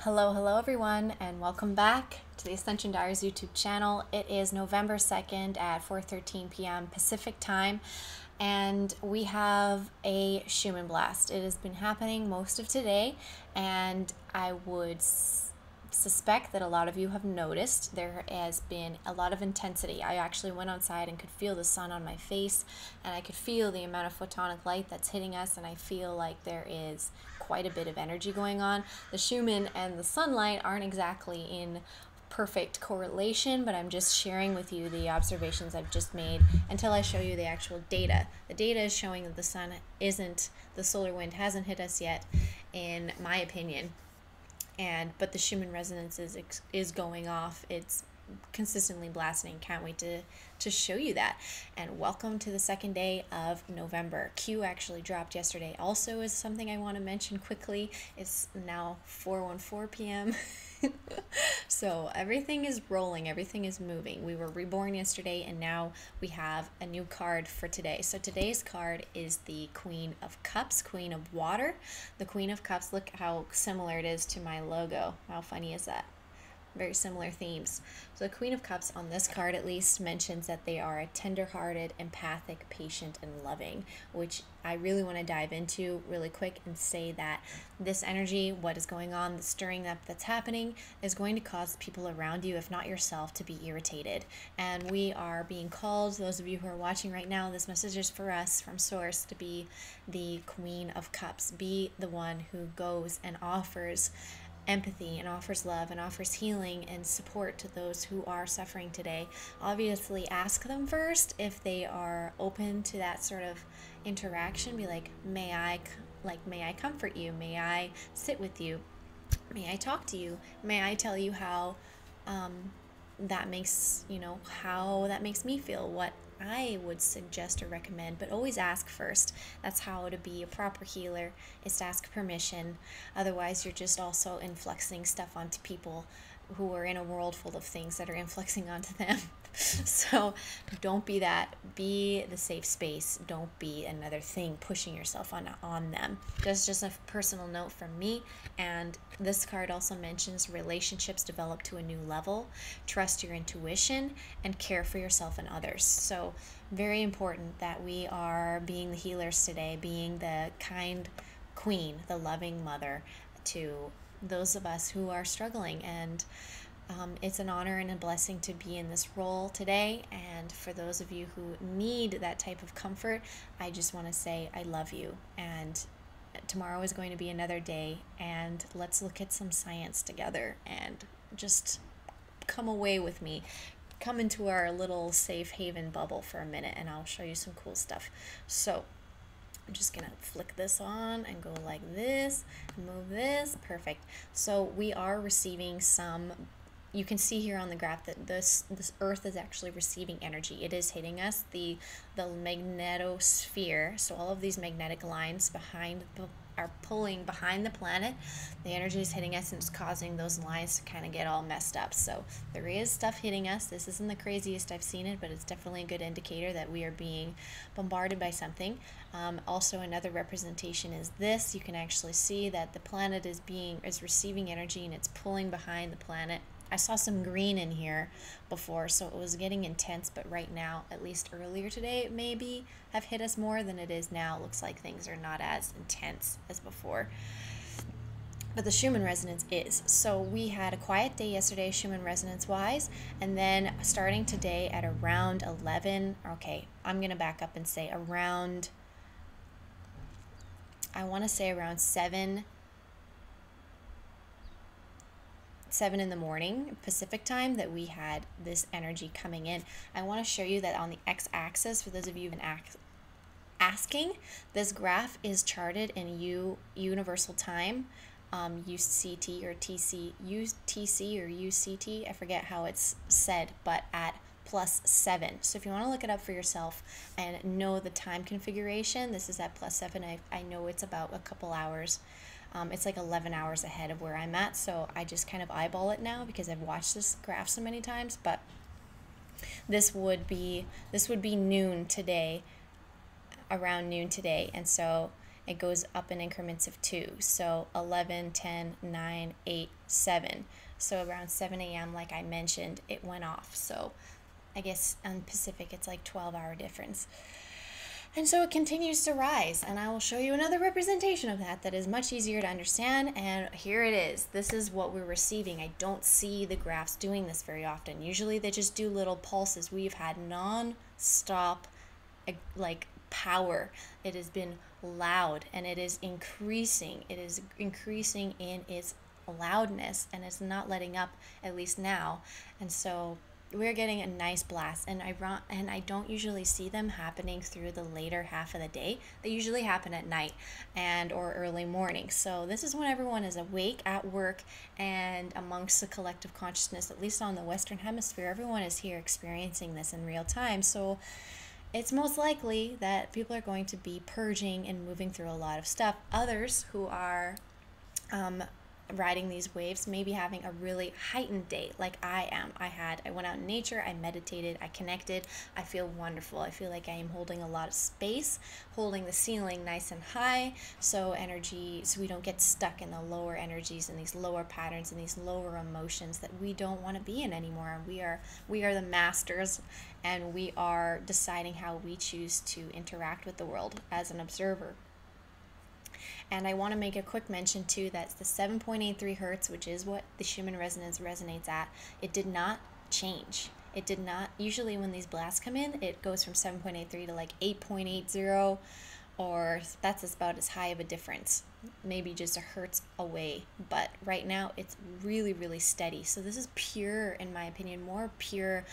Hello everyone, and welcome back to the Ascension Diaries YouTube channel. It is November 2nd at 4:13 p.m. Pacific time, and we have a Schumann blast. It has been happening most of today, and I would suspect that a lot of you have noticed there has been a lot of intensity. I actually went outside and could feel the sun on my face, and I could feel the amount of photonic light that's hitting us, and I feel like there is quite a bit of energy going on. The Schumann and the sunlight aren't exactly in perfect correlation, but I'm just sharing with you the observations I've just made until I show you the actual data. The data is showing that the solar wind hasn't hit us yet, in my opinion. But the Schumann resonance is going off. It's consistently blasting. Can't wait to show you that. And welcome to the second day of November. Q actually dropped yesterday. Also is something I want to mention quickly. It's now 4:14 p.m. So everything is rolling, everything is moving. We were reborn yesterday, and now we have a new card for today. So today's card is the Queen of Cups, Queen of Water. The Queen of Cups, look how similar it is to my logo. How funny is that? Very similar themes. So the Queen of Cups on this card at least mentions that they are a tender-hearted, empathic, patient, and loving, which I really want to dive into really quick and say that this energy, what is going on, the stirring up that's happening, is going to cause people around you, if not yourself, to be irritated. And we are being called, those of you who are watching right now, this message is for us from Source, to be the Queen of Cups. Be the one who goes and offers empathy and offers love and offers healing and support to those who are suffering today. Obviously, ask them first if they are open to that sort of interaction. Be like, may I comfort you? May I sit with you? May I talk to you? May I tell you how that makes me feel, what I would suggest or recommend, but always ask first. That's how to be a proper healer, is to ask permission. Otherwise, you're just also influxing stuff onto people who are in a world full of things that are influxing onto them. So don't be that. Be the safe space. Don't be another thing pushing yourself on them. That's just a personal note from me. And this card also mentions relationships develop to a new level, trust your intuition, and care for yourself and others. So very important that we are being the healers today, being the kind queen, the loving mother to those of us who are struggling. And it's an honor and a blessing to be in this role today. And for those of you who need that type of comfort, I just want to say I love you. And tomorrow is going to be another day. And let's look at some science together and just come away with me. Come into our little safe haven bubble for a minute, and I'll show you some cool stuff. So I'm just gonna flick this on and go like this, move this, perfect. So we are receiving some, you can see here on the graph that this earth is actually receiving energy. It is hitting us, the magnetosphere. So all of these magnetic lines are pulling behind the planet. The energy is hitting us, and it's causing those lines to kind of get all messed up. So there is stuff hitting us. This isn't the craziest I've seen it, but it's definitely a good indicator that we are being bombarded by something. Also, another representation is this. You can actually see that the planet is receiving energy, and it's pulling behind the planet. I saw some green in here before, so it was getting intense, but right now, at least earlier today, maybe have hit us more than it is now. It looks like things are not as intense as before. But the Schumann resonance is. So we had a quiet day yesterday, Schumann resonance wise, and then starting today at around 11, okay, I'm going to back up and say around, I want to say around 7 in the morning Pacific time, that we had this energy coming in. I want to show you that on the x-axis, for those of you who've been asking, this graph is charted in universal time, UCT or UTC or UCT, I forget how it's said, but at +7. So if you want to look it up for yourself and know the time configuration, this is at +7. I know it's about a couple hours. It's like 11 hours ahead of where I'm at, so I just kind of eyeball it now because I've watched this graph so many times. But this would be noon today, around noon today, and so it goes up in increments of 2. So 11, 10, 9, 8, 7. So around 7 a.m., like I mentioned, it went off. So I guess on Pacific, it's like 12-hour difference. And so it continues to rise, and I will show you another representation of that that is much easier to understand, and here it is. This is what we're receiving. I don't see the graphs doing this very often. Usually they just do little pulses. We've had non-stop like power. It has been loud, and it is increasing. It is increasing in its loudness, and it's not letting up, at least now. And so we're getting a nice blast, and I don't usually see them happening through the later half of the day. They usually happen at night and or early morning. So this is when everyone is awake at work and amongst the collective consciousness, at least on the Western Hemisphere. Everyone is here experiencing this in real time. So it's most likely that people are going to be purging and moving through a lot of stuff. Others who are riding these waves, maybe having a really heightened day like I am. I went out in nature, I meditated, I connected, I feel wonderful. I feel like I am holding a lot of space, holding the ceiling nice and high, so we don't get stuck in the lower energies and these lower patterns and these lower emotions that we don't want to be in anymore. We are the masters, and we are deciding how we choose to interact with the world as an observer. And I want to make a quick mention too, that's the 7.83 hertz, which is what the Schumann resonance resonates at. It did not change. It did not. Usually when these blasts come in, it goes from 7.83 to like 8.80, or that's about as high of a difference, maybe just a hertz away. But right now it's really, really steady. So this is pure, in my opinion, more pure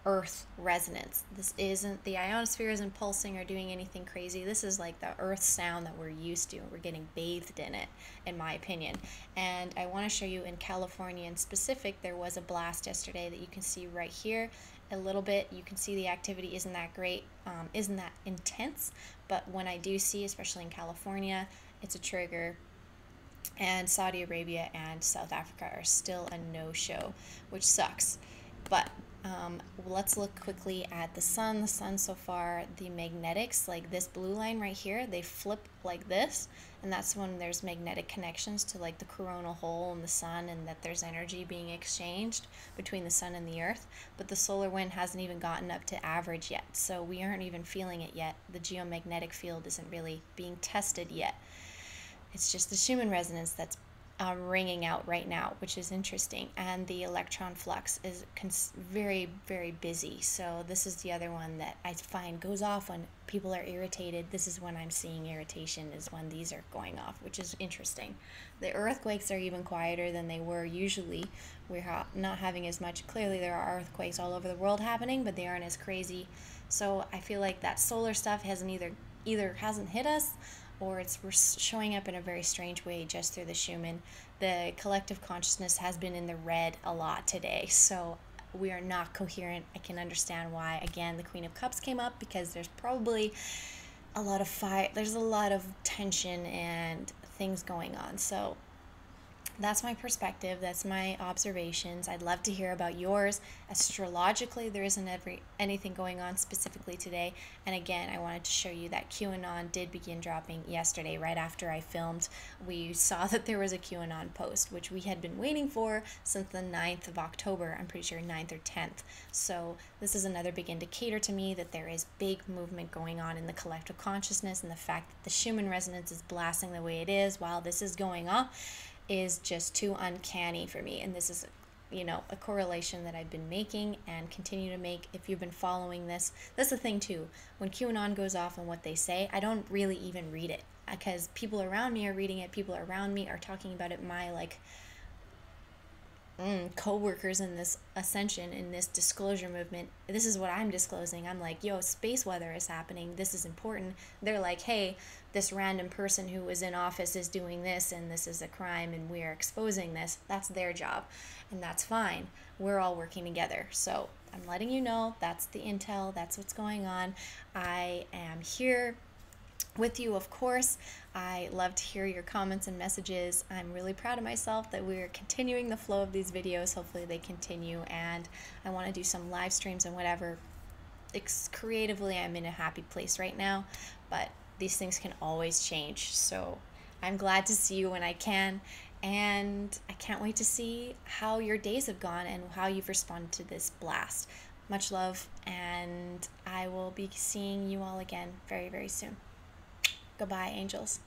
earth resonance. This isn't, the ionosphere isn't pulsing or doing anything crazy. This is like the earth sound that we're used to. We're getting bathed in it, in my opinion. And I want to show you in California in specific, there was a blast yesterday that you can see right here a little bit. You can see the activity isn't that great, isn't that intense, but when I do see, especially in California, it's a trigger. And Saudi Arabia and South Africa are still a no-show, which sucks. But let's look quickly at the sun. The sun so far, the magnetics, like this blue line right here, they flip like this, and that's when there's magnetic connections to like the coronal hole in the sun, and that there's energy being exchanged between the sun and the earth. But the solar wind hasn't even gotten up to average yet, so we aren't even feeling it yet. The geomagnetic field isn't really being tested yet. It's just the Schumann resonance that's ringing out right now, which is interesting. And the electron flux is very, very busy. So this is the other one that I find goes off when people are irritated. This is when I'm seeing irritation, is when these are going off, which is interesting. The earthquakes are even quieter than they were usually. We're not having as much. Clearly there are earthquakes all over the world happening, but they aren't as crazy. So I feel like that solar stuff hasn't either hasn't hit us, or we're showing up in a very strange way just through the Schumann. The collective consciousness has been in the red a lot today, so we are not coherent. I can understand why. Again, the Queen of Cups came up because there's probably a lot of fire, there's a lot of tension and things going on. So that's my perspective, that's my observations. I'd love to hear about yours. Astrologically, there isn't anything going on specifically today. And again, I wanted to show you that Qanon did begin dropping yesterday, right after I filmed. We saw that there was a Qanon post, which we had been waiting for since the 9th of October. I'm pretty sure 9th or 10th. So this is another big indicator to me that there is big movement going on in the collective consciousness, and the fact that the Schumann resonance is blasting the way it is while this is going on is just too uncanny for me. And this is, a correlation that I've been making and continue to make. If you've been following this, that's the thing too. When Qanon goes off and what they say, I don't really even read it, because people around me are reading it. People around me are talking about it. My co-workers in this Ascension, in this disclosure movement, this is what I'm disclosing. I'm like, yo, space weather is happening, this is important. They're like, hey, this random person who was in office is doing this, and this is a crime, and we are exposing this. That's their job, and that's fine. We're all working together. So I'm letting you know, that's the intel, that's what's going on. I am here with you, of course. I love to hear your comments and messages. I'm really proud of myself that we're continuing the flow of these videos. Hopefully they continue, and I want to do some live streams and whatever. Creatively, I'm in a happy place right now, but these things can always change. So I'm glad to see you when I can, and I can't wait to see how your days have gone and how you've responded to this blast. Much love, and I will be seeing you all again very, very soon. Goodbye, angels.